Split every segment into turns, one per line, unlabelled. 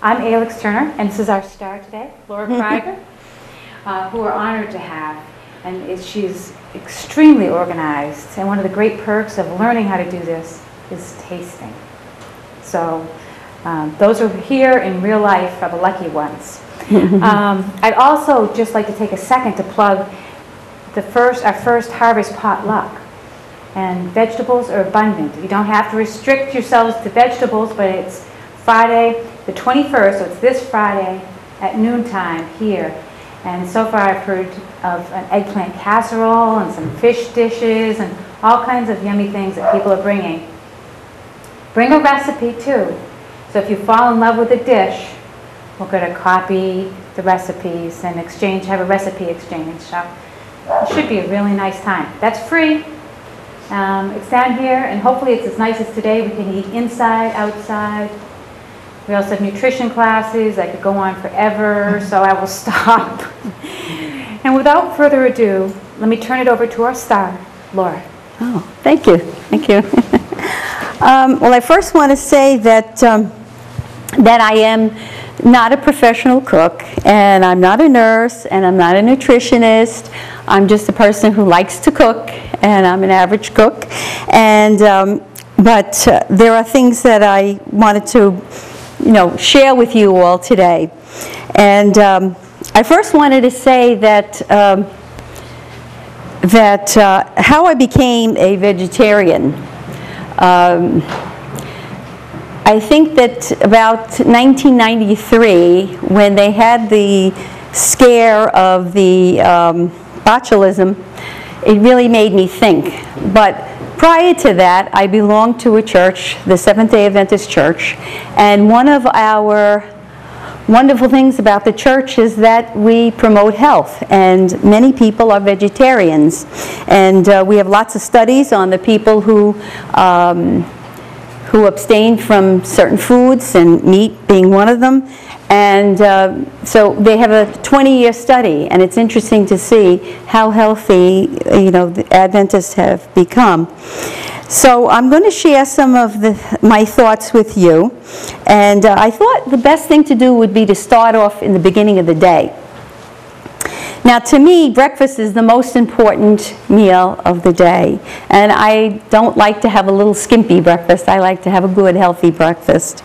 I'm Alex Turner, and this is our star today, Laura Krieger, who we're honored to have. And she's extremely organized, and one of the great perks of learning how to do this is tasting. So those who are here in real life are the lucky ones. I'd also just like to take a second to plug our first harvest potluck. And vegetables are abundant. You don't have to restrict yourselves to vegetables, but it's Friday the 21st, so it's this Friday at noontime here. And so far I've heard of an eggplant casserole and some fish dishes and all kinds of yummy things that people are bringing. Bring a recipe too. So if you fall in love with a dish, we're going to copy the recipes and have a recipe exchange. So it should be a really nice time. That's free. It's down here, and hopefully it's as nice as today. We can eat inside, outside. We also have nutrition classes. I could go on forever, so I will stop. And without further ado, let me turn it over to our star, Laura.
Oh, thank you. Thank you. Well, I first want to say that, that I am not a professional cook, and I'm not a nurse, and I'm not a nutritionist. I'm just a person who likes to cook, and I'm an average cook. And but there are things that I wanted to, share with you all today. And I first wanted to say that how I became a vegetarian. I think that about 1993, when they had the scare of the botulism, it really made me think. But prior to that, I belonged to a church, the Seventh-day Adventist Church, and one of our wonderful things about the church is that we promote health, and many people are vegetarians. And we have lots of studies on the people who abstain from certain foods, and meat being one of them. And so they have a 20-year study, and it's interesting to see how healthy, the Adventists have become. So I'm going to share some of my thoughts with you. And I thought the best thing to do would be to start off in the beginning of the day. Now, to me, breakfast is the most important meal of the day. And I don't like to have a little skimpy breakfast. I like to have a good, healthy breakfast.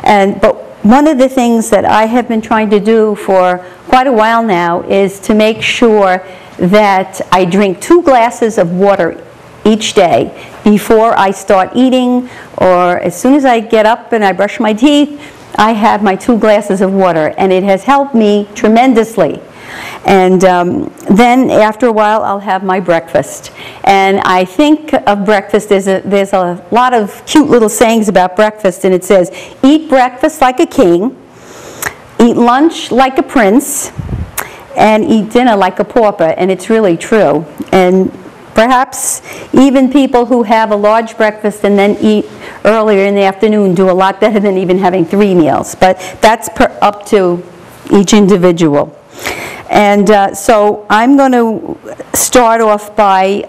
But one of the things that I have been trying to do for quite a while now is to make sure that I drink 2 glasses of water each day before I start eating, or as soon as I get up and I brush my teeth, I have my 2 glasses of water. And it has helped me tremendously. And then after a while, I'll have my breakfast. And I think of breakfast, there's a lot of cute little sayings about breakfast, and it says, eat breakfast like a king, eat lunch like a prince, and eat dinner like a pauper. And it's really true. And perhaps even people who have a large breakfast and then eat earlier in the afternoon do a lot better than even having 3 meals. But that's up to each individual. And so I'm going to start off by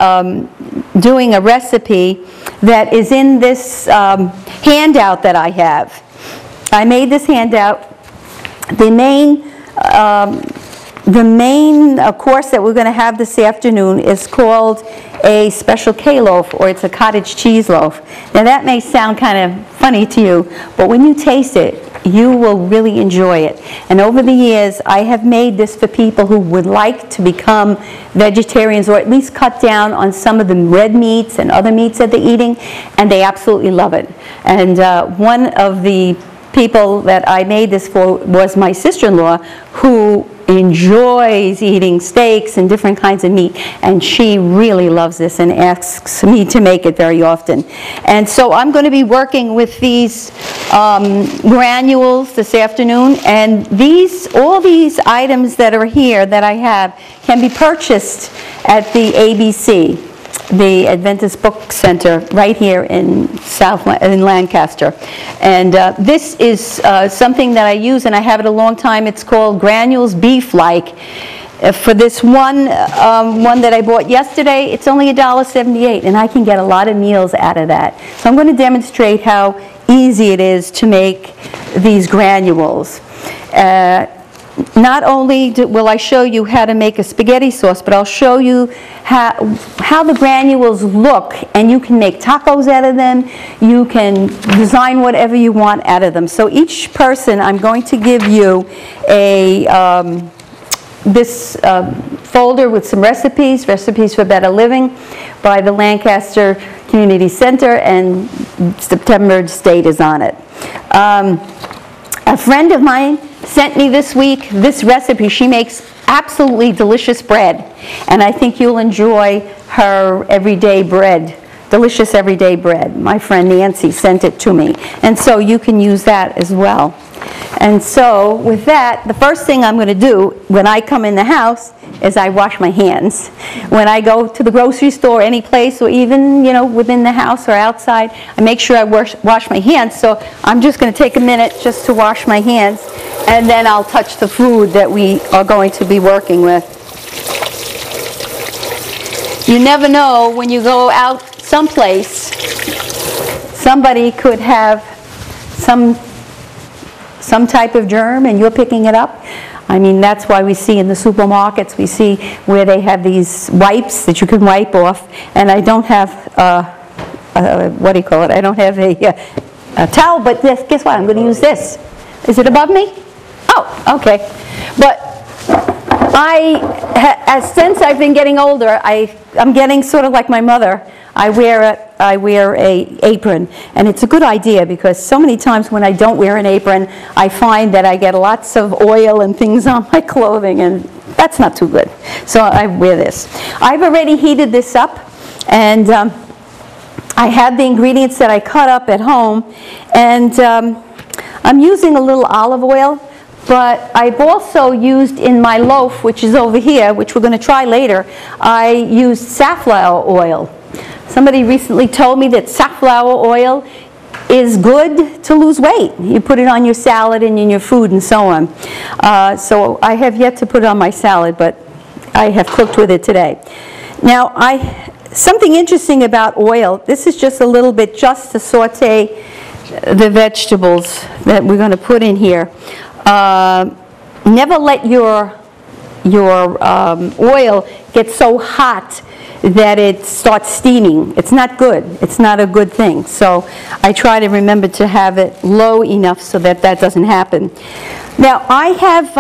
doing a recipe that is in this handout that I have. I made this handout. The main course that we're going to have this afternoon is called a special K-loaf, or it's a cottage cheese loaf. Now that may sound kind of funny to you, but when you taste it, you will really enjoy it. And over the years, I have made this for people who would like to become vegetarians, or at least cut down on some of the red meats and other meats that they're eating, and they absolutely love it. And one of the people that I made this for was my sister-in-law, who enjoys eating steaks and different kinds of meat, and she really loves this and asks me to make it very often. And so I'm going to be working with these granules this afternoon, and all these items that are here that I have can be purchased at the ABC, the Adventist Book Center, right here in Lancaster. And this is something that I use, and I have it a long time. It's called Granules Beef-like. For this one that I bought yesterday, it's only $1.78, and I can get a lot of meals out of that. So I'm going to demonstrate how easy it is to make these granules. Not only will I show you how to make a spaghetti sauce, but I'll show you how the granules look, and you can make tacos out of them. You can design whatever you want out of them. So each person, I'm going to give you this folder with some recipes for Better Living by the Lancaster Community Center, and September's date is on it. A friend of mine sent me this week this recipe. She makes absolutely delicious bread, and I think you'll enjoy her everyday bread, delicious everyday bread. My friend Nancy sent it to me, and so you can use that as well. And so with that, the first thing I'm going to do when I come in the house is I wash my hands. When I go to the grocery store, any place, or even, you know, within the house or outside, I make sure I wash my hands. So I'm just going to take a minute just to wash my hands, and then I'll touch the food that we are going to be working with. You never know, when you go out someplace, somebody could have some type of germ and you're picking it up. I mean, that's why we see in the supermarkets, we see where they have these wipes that you can wipe off, and I don't have, what do you call it? I don't have a towel, but guess what? I'm going to use this. Is it above me? Oh, okay. But since I've been getting older, I'm getting sort of like my mother. I wear a apron, and it's a good idea because so many times when I don't wear an apron, I find that I get lots of oil and things on my clothing, and that's not too good. So I wear this. I've already heated this up, and I have the ingredients that I cut up at home, and I'm using a little olive oil. But I've also used in my loaf, which is over here, which we're going to try later, I used safflower oil. Somebody recently told me that safflower oil is good to lose weight. You put it on your salad and in your food and so on. So I have yet to put it on my salad, but I have cooked with it today. Now, something interesting about oil, this is just a little bit just to saute the vegetables that we're going to put in here. Never let your oil get so hot that it starts steaming. It's not good. It's not a good thing. So I try to remember to have it low enough so that that doesn't happen. Now I have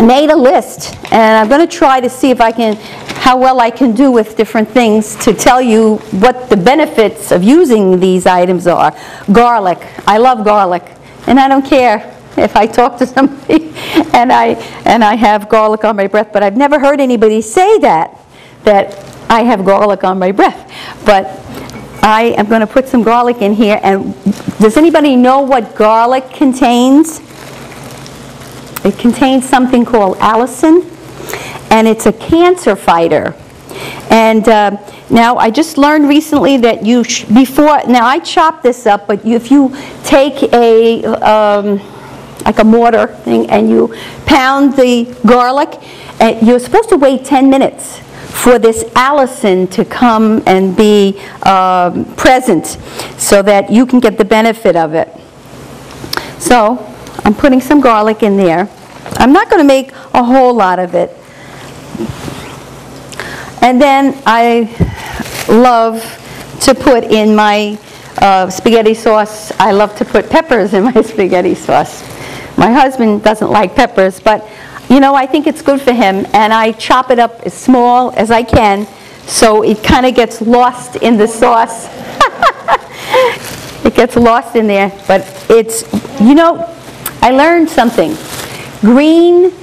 made a list, and I'm going to try to see how well I can do with different things to tell you what the benefits of using these items are. Garlic. I love garlic, and I don't care if I talk to somebody and I have garlic on my breath, but I've never heard anybody say that I have garlic on my breath. But I am going to put some garlic in here, and does anybody know what garlic contains? It contains something called allicin, and it's a cancer fighter. And now I just learned recently that now I chop this up, but if you take like a mortar thing and you pound the garlic, you're supposed to wait 10 minutes for this allicin to come and be present so that you can get the benefit of it. So I'm putting some garlic in there. I'm not going to make a whole lot of it. And then I love to put in my spaghetti sauce, I love to put peppers in my spaghetti sauce. My husband doesn't like peppers, but you know, I think it's good for him, and I chop it up as small as I can so it kind of gets lost in the sauce. It gets lost in there, but it's, you know, I learned something. Green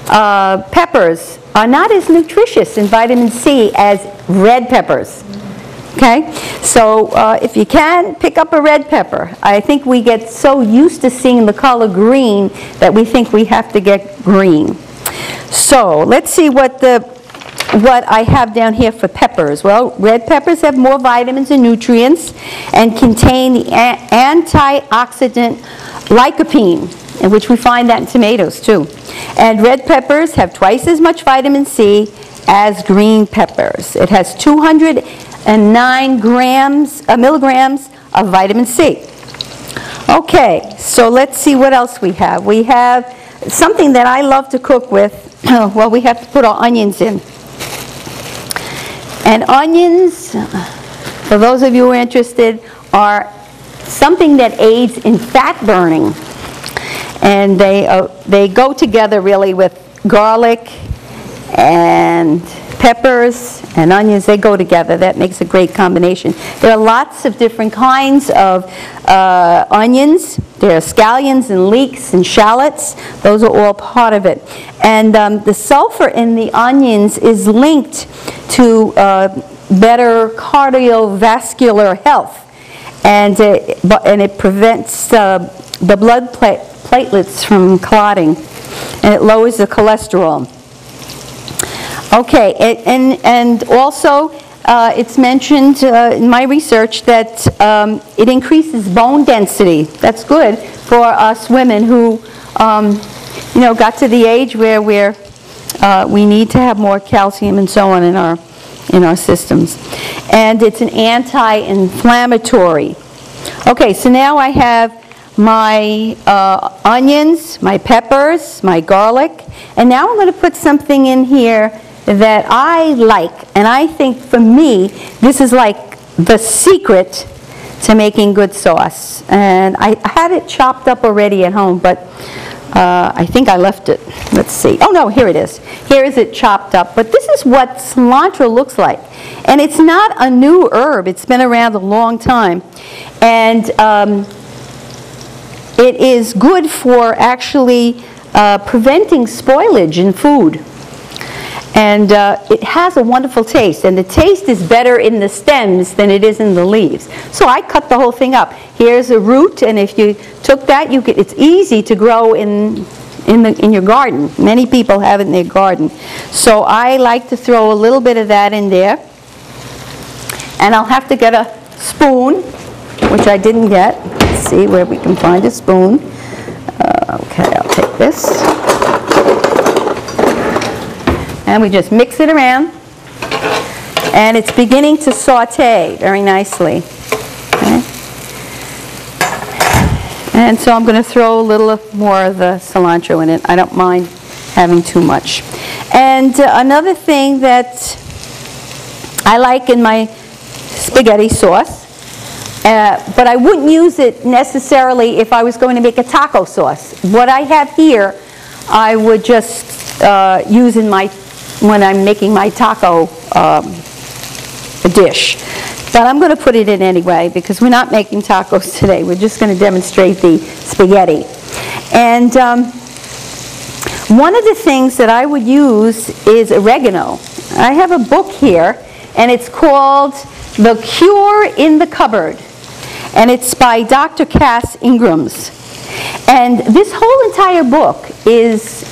peppers are not as nutritious in vitamin C as red peppers. Okay, so if you can, pick up a red pepper. I think we get so used to seeing the color green that we think we have to get green. So let's see what I have down here for peppers. Well, red peppers have more vitamins and nutrients and contain the antioxidant lycopene, in which we find that in tomatoes too. And red peppers have twice as much vitamin C as green peppers. It has 209 milligrams of vitamin C. Okay, so let's see what else we have. We have something that I love to cook with. Well, we have to put our onions in. And onions, for those of you who are interested, are something that aids in fat burning. And they go together really with garlic and peppers and onions. They go together. That makes a great combination. There are lots of different kinds of onions. There are scallions and leeks and shallots. Those are all part of it. And the sulfur in the onions is linked to better cardiovascular health. And it prevents the blood platelets from clotting. And it lowers the cholesterol. Okay, and also it's mentioned in my research that it increases bone density. That's good for us women who, got to the age where we need to have more calcium and so on in our systems. And it's an anti-inflammatory. Okay, so now I have my onions, my peppers, my garlic, and now I'm going to put something in here that I like, and I think for me this is like the secret to making good sauce. And I had it chopped up already at home, but I think I left it. Let's see. Oh no, here it is. Here is it chopped up. But this is what cilantro looks like, and it's not a new herb. It's been around a long time, and it is good for actually preventing spoilage in food. And it has a wonderful taste, and the taste is better in the stems than it is in the leaves. So I cut the whole thing up. Here's a root, and if you took that, it's easy to grow in your garden. Many people have it in their garden. So I like to throw a little bit of that in there, and I'll have to get a spoon, which I didn't get. Let's see where we can find a spoon. Okay, I'll take this. And we just mix it around, and it's beginning to saute very nicely. Okay. And so I'm going to throw a little more of the cilantro in it. I don't mind having too much. And another thing that I like in my spaghetti sauce, but I wouldn't use it necessarily if I was going to make a taco sauce. What I have here, I would just use when I'm making my taco dish. But I'm going to put it in anyway because we're not making tacos today. We're just going to demonstrate the spaghetti. And one of the things that I would use is oregano. I have a book here, and it's called The Cure in the Cupboard. And it's by Dr. Cass Ingrams. And this whole entire book is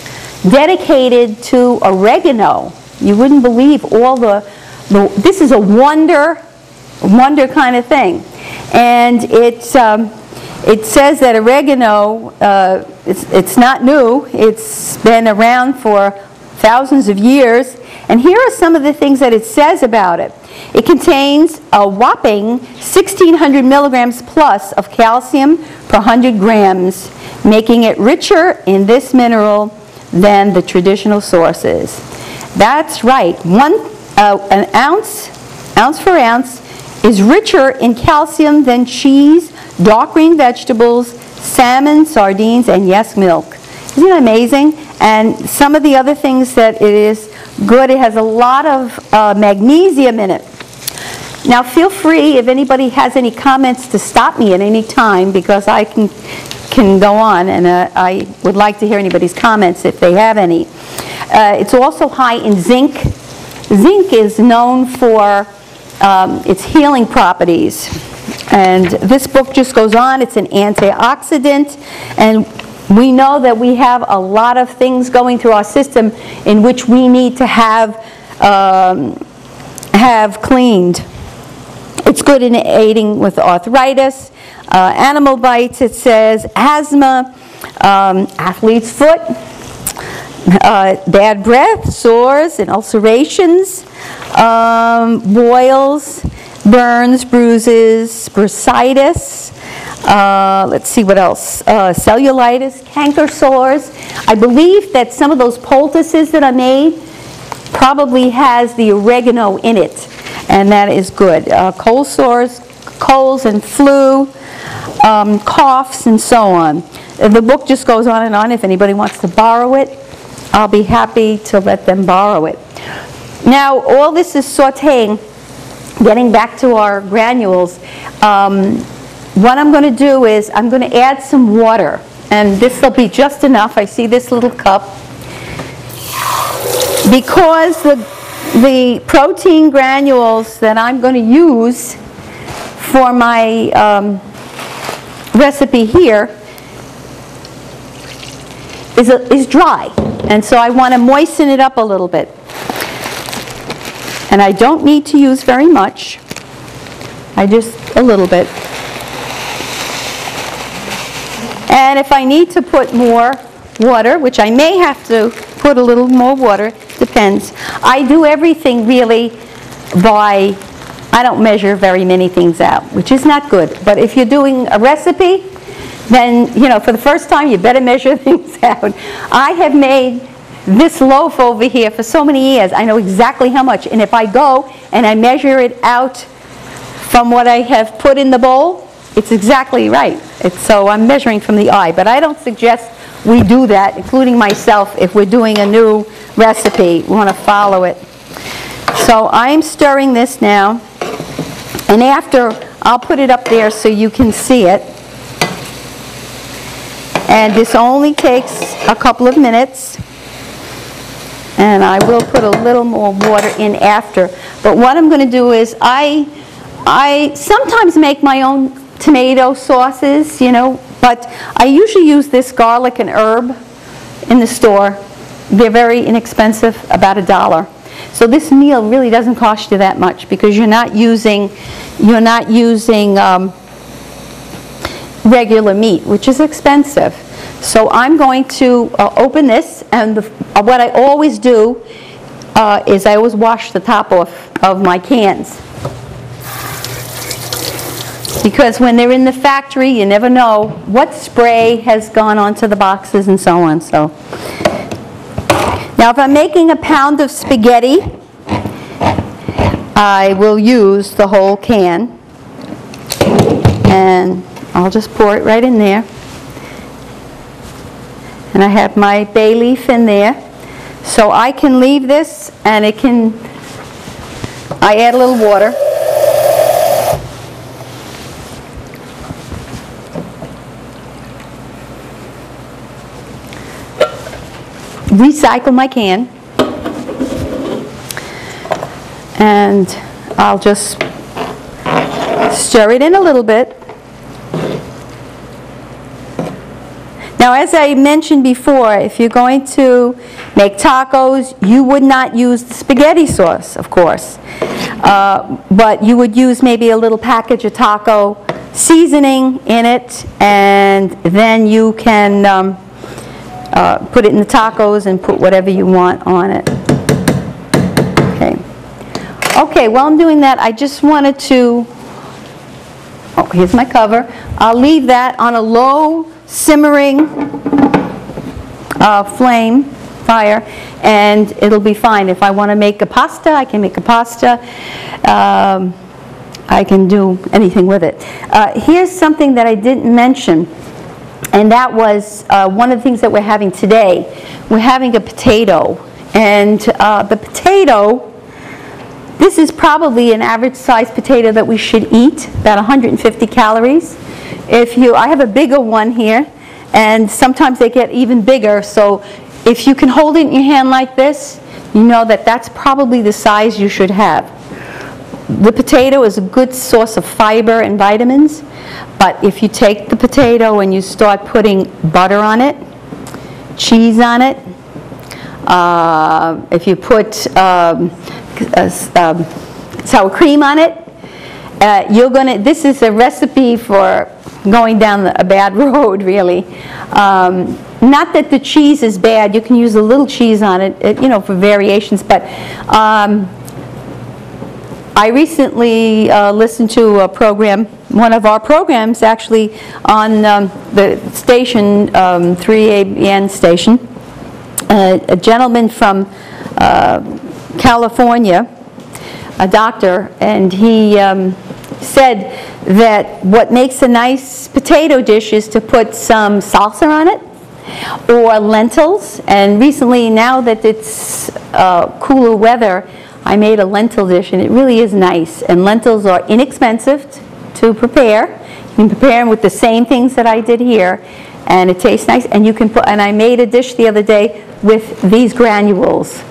dedicated to oregano. You wouldn't believe all this is a wonder kind of thing. And it says that oregano, it's not new. It's been around for thousands of years. And here are some of the things that it says about it. It contains a whopping 1,600 milligrams plus of calcium per 100 grams, making it richer in this mineral than the traditional sources. That's right. An ounce for ounce, is richer in calcium than cheese, dark green vegetables, salmon, sardines, and yes, milk. Isn't it amazing? And some of the other things that it is good, it has a lot of magnesium in it. Now feel free, if anybody has any comments, to stop me at any time, because I can go on, and I would like to hear anybody's comments if they have any. It's also high in zinc. Zinc is known for its healing properties. And this book just goes on. It's an antioxidant, and we know that we have a lot of things going through our system in which we need to have cleaned. It's good in aiding with arthritis, animal bites, it says, asthma, athlete's foot, bad breath, sores and ulcerations, boils, burns, bruises, bursitis, Let's see what else. Cellulitis, canker sores. I believe that some of those poultices that I made probably has the oregano in it, and that is good. Cold sores, colds and flu, coughs, and so on. The book just goes on and on. If anybody wants to borrow it, I'll be happy to let them borrow it. Now, all this is sauteing. Getting back to our granules, what I'm going to do is I'm going to add some water, and this will be just enough. I see this little cup. Because the protein granules that I'm going to use for my recipe here is dry, and so I want to moisten it up a little bit. And I don't need to use very much. Just a little bit. And if I need to put more water, which I may have to put a little more water, depends. I do everything really by, I don't measure very many things out, which is not good. But if you're doing a recipe, then, you know, for the first time, you better measure things out. I have made this loaf over here for so many years. I know exactly how much. And if I go and I measure it out from what I have put in the bowl, it's exactly right. So I'm measuring from the eye. But I don't suggest we do that, including myself, if we're doing a new recipe. We want to follow it. So I'm stirring this now. And after, I'll put it up there so you can see it. And this only takes a couple of minutes. And I will put a little more water in after. But what I'm going to do is I sometimes make my own tomato sauces, you know, but I usually use this garlic and herb in the store. They're very inexpensive, about $1. So this meal really doesn't cost you that much because you're not using regular meat, which is expensive. So I'm going to open this, and what I always do is I always wash the top off of my cans. Because when they're in the factory, you never know what spray has gone onto the boxes and so on. So now if I'm making a pound of spaghetti, I will use the whole can. And I'll just pour it right in there. And I have my bay leaf in there. So I can leave this, and I add a little water. Recycle my can. And I'll just stir it in a little bit. Now, as I mentioned before, if you're going to make tacos, you would not use the spaghetti sauce, of course. But you would use maybe a little package of taco seasoning in it, and then you can put it in the tacos and put whatever you want on it. Okay, while I'm doing that, I just wanted to, here's my cover. I'll leave that on a low simmering fire, and it'll be fine. If I want to make a pasta, I can make a pasta. I can do anything with it. Here's something that I didn't mention, and that was one of the things that we're having today. We're having a potato, and the potato, this is probably an average size potato that we should eat, about 150 calories. I have a bigger one here, and sometimes they get even bigger, so if you can hold it in your hand like this, you know that that's probably the size you should have. The potato is a good source of fiber and vitamins, but if you take the potato and you start putting butter on it, cheese on it, if you put sour cream on it, this is a recipe for going down a bad road, really. Not that the cheese is bad. You can use a little cheese on it, you know, for variations. But I recently listened to a program, one of our programs actually, on the station, 3ABN station. A gentleman from California, a doctor, and he said that what makes a nice potato dish is to put some salsa on it, or lentils. And recently, now that it's cooler weather, I made a lentil dish, and it really is nice. And lentils are inexpensive to prepare. You can prepare them with the same things that I did here, and it tastes nice. And you can put. And I made a dish the other day with these granules,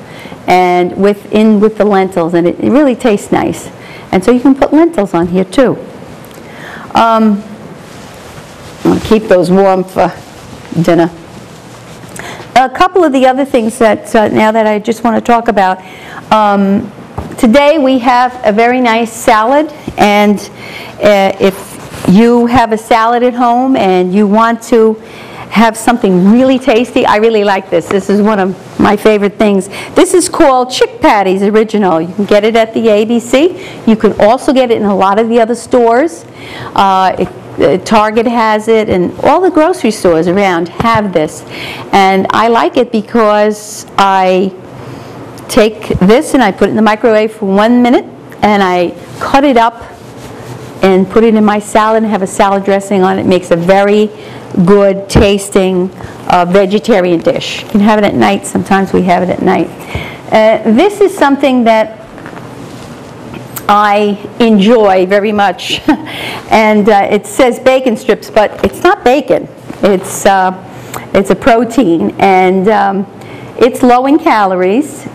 and with the lentils, and it really tastes nice. And so you can put lentils on here too. I'm going to keep those warm for dinner. A couple of the other things that now that I just want to talk about. Today we have a very nice salad, and if you have a salad at home and you want to have something really tasty, I really like this. This is one of my favorite things. This is called Chick Patties Original. You can get it at the ABC. You can also get it in a lot of the other stores. Target has it, and all the grocery stores around have this. And I like it because I take this and I put it in the microwave for 1 minute, and I cut it up and put it in my salad and have a salad dressing on it. It makes a very good tasting vegetarian dish. You can have it at night. Sometimes we have it at night. This is something that I enjoy very much, and it says bacon strips, but it's not bacon. It's a protein, and it's low in calories.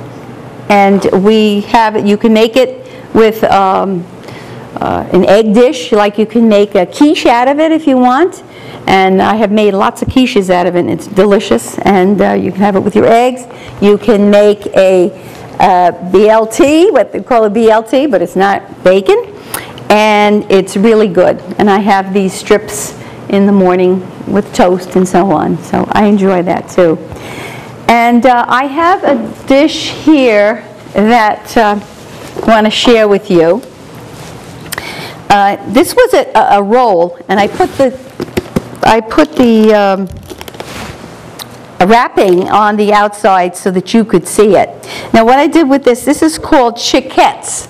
And we have it. You can make it with an egg dish, like you can make a quiche out of it if you want. And I have made lots of quiches out of it, and it's delicious. And you can have it with your eggs. You can make a BLT, what they call a BLT, but it's not bacon, and it's really good. And I have these strips in the morning with toast and so on, so I enjoy that too. And I have a dish here that I want to share with you. This was a roll, and I put the wrapping on the outside so that you could see it. Now what I did with this is called chiquettes.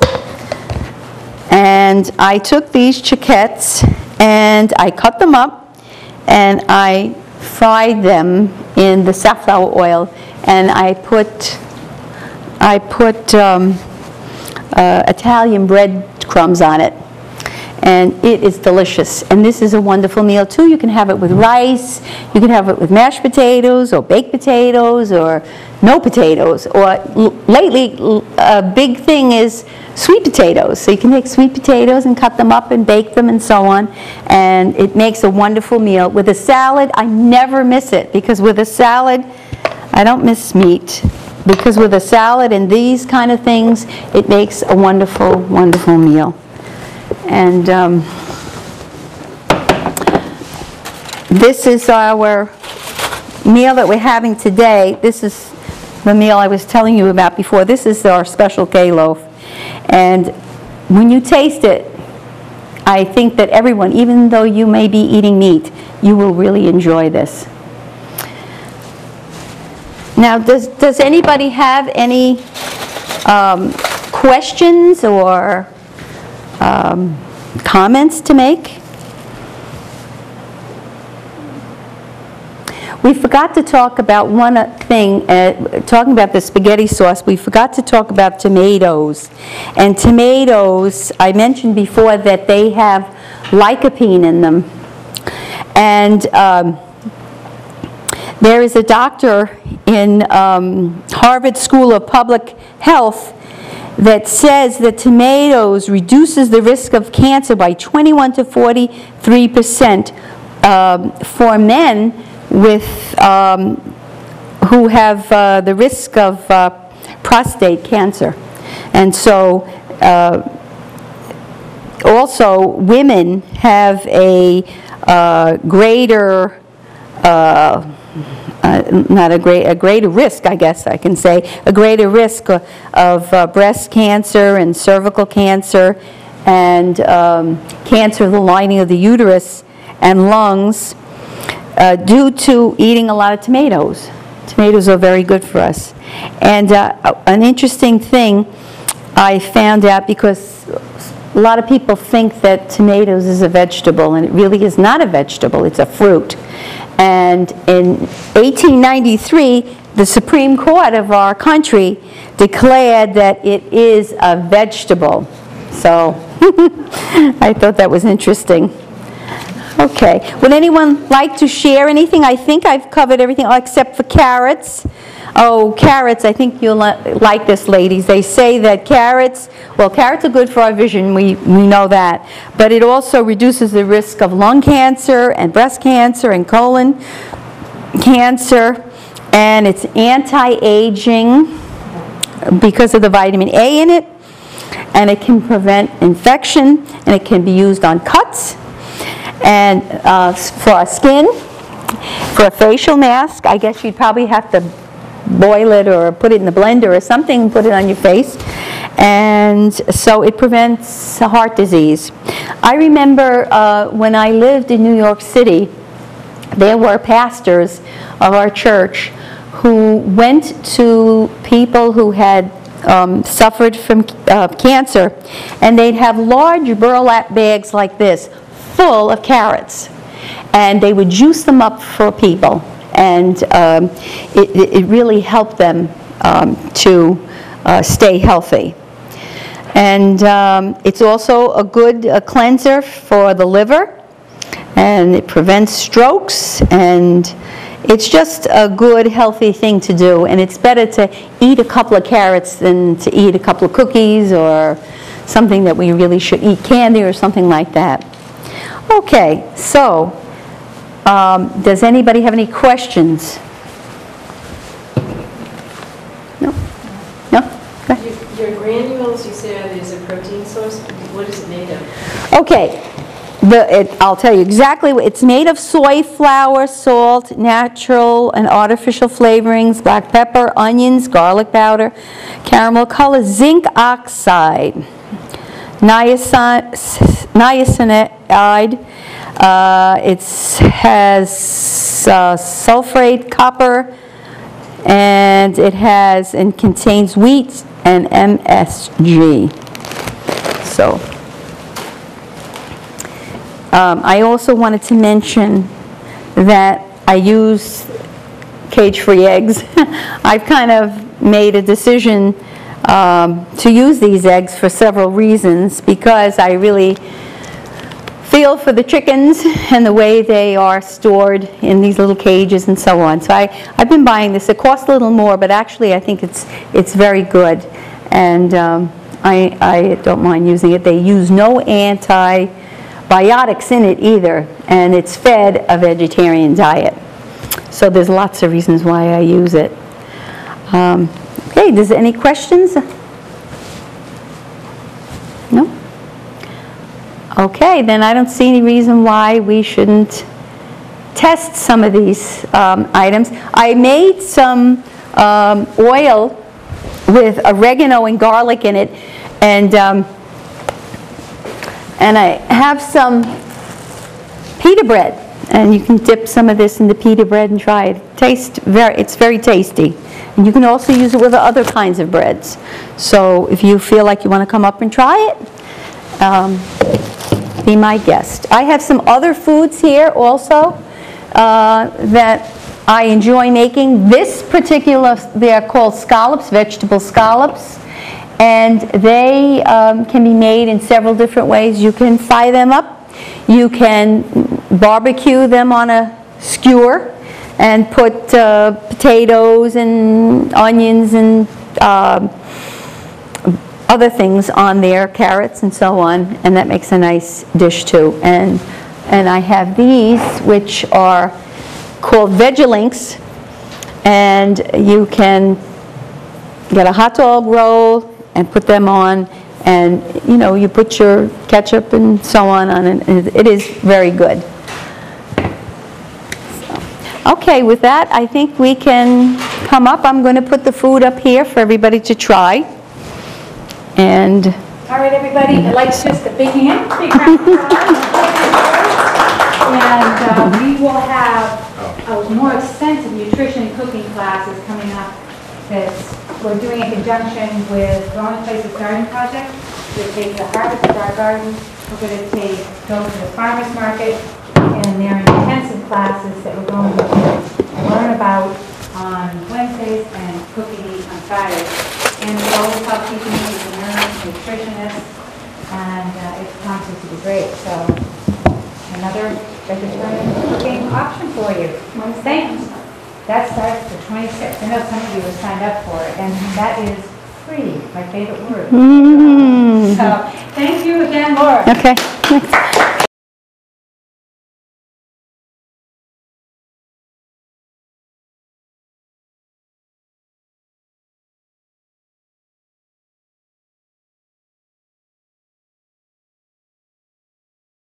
And I took these chiquettes and I cut them up and I fried them in the safflower oil, and I put Italian breadcrumbs on it. And it is delicious. And this is a wonderful meal too. You can have it with rice, you can have it with mashed potatoes or baked potatoes or no potatoes. Or lately, a big thing is sweet potatoes. So you can make sweet potatoes and cut them up and bake them and so on. And it makes a wonderful meal. With a salad, I never miss it, because with a salad, I don't miss meat. Because with a salad and these kind of things, it makes a wonderful, wonderful meal. And this is our meal that we're having today. This is the meal I was telling you about before. This is our special K loaf. And when you taste it, I think that everyone, even though you may be eating meat, you will really enjoy this. Now, does anybody have any questions or comments to make? We forgot to talk about one thing, talking about the spaghetti sauce, we forgot to talk about tomatoes. And tomatoes, I mentioned before that they have lycopene in them. And there is a doctor in Harvard School of Public Health that says that tomatoes reduces the risk of cancer by 21 to 43% for men with who have the risk of prostate cancer. And so also women have a greater not a greater risk, I guess I can say, a greater risk of breast cancer and cervical cancer and cancer of the lining of the uterus and lungs due to eating a lot of tomatoes. Tomatoes are very good for us. And an interesting thing I found out, because a lot of people think that tomatoes is a vegetable, and it really is not a vegetable, it's a fruit. And in 1893, the Supreme Court of our country declared that it is a vegetable. So I thought that was interesting. Okay, would anyone like to share anything? I think I've covered everything except for carrots. Oh, carrots, I think you'll like this, ladies. They say that carrots are good for our vision, we know that. But it also reduces the risk of lung cancer and breast cancer and colon cancer. And it's anti-aging because of the vitamin A in it. And it can prevent infection, and it can be used on cuts. And for our skin, for a facial mask, I guess you'd probably have to boil it or put it in the blender or something and put it on your face. And so it prevents heart disease. I remember when I lived in New York City, there were pastors of our church who went to people who had suffered from cancer, and they'd have large burlap bags like this full of carrots, and they would juice them up for people, and it really helped them to stay healthy. And it's also a good cleanser for the liver, and it prevents strokes, and it's just a good, healthy thing to do. And it's better to eat a couple of carrots than to eat a couple of cookies or something that we really should eat, candy or something like that. Okay, so does anybody have any questions? No? No? Okay.
Your granules, you said, is a protein source. What is it made of?
Okay. I'll tell you exactly what it's made of: soy flour, salt, natural and artificial flavorings, black pepper, onions, garlic powder, caramel color, zinc oxide, niacinamide. It has sulfate, copper, and it has and contains wheat and MSG. So. I also wanted to mention that I use cage-free eggs. I've kind of made a decision to use these eggs for several reasons, because I really feel for the chickens and the way they are stored in these little cages and so on. So I've been buying this. It costs a little more, but actually I think it's very good, and I don't mind using it. They use no antibiotics in it either, and it's fed a vegetarian diet. So there's lots of reasons why I use it. Okay, does any questions? No? Okay, then I don't see any reason why we shouldn't test some of these items. I made some oil with oregano and garlic in it, and I have some pita bread, and you can dip some of this into pita bread and try it. It's very tasty. And you can also use it with other kinds of breads. So if you feel like you want to come up and try it, be my guest. I have some other foods here also that I enjoy making. This particular, they are called scallops, vegetable scallops. And they can be made in several different ways. You can fry them up. You can barbecue them on a skewer and put potatoes and onions and other things on there, carrots and so on, and that makes a nice dish too. And I have these, which are called Veggie Links, and you can get a hot dog roll and put them on, and you put your ketchup and so on it. It is very good. So, Okay, with that, I think we can come up. I'm going to put the food up here for everybody to try. And
All right, everybody, I'd like just a big hand. Big round of applause. And we will have more extensive nutrition and cooking classes coming up that we're doing in conjunction with Growing Places Garden Project. We're going to take the harvest of our garden. We're going to go to the farmer's market, and there are intensive classes that we're going to learn about on Wednesdays and cooking on Fridays. And it's always housekeeping is a nurse, nutritionist, and it's promises to be great. So another vegetarian cooking option for you. Thanks. That starts the 26th. I know some of you have signed up for it, and that is free, my favorite word. So thank you again, Laura.
okay.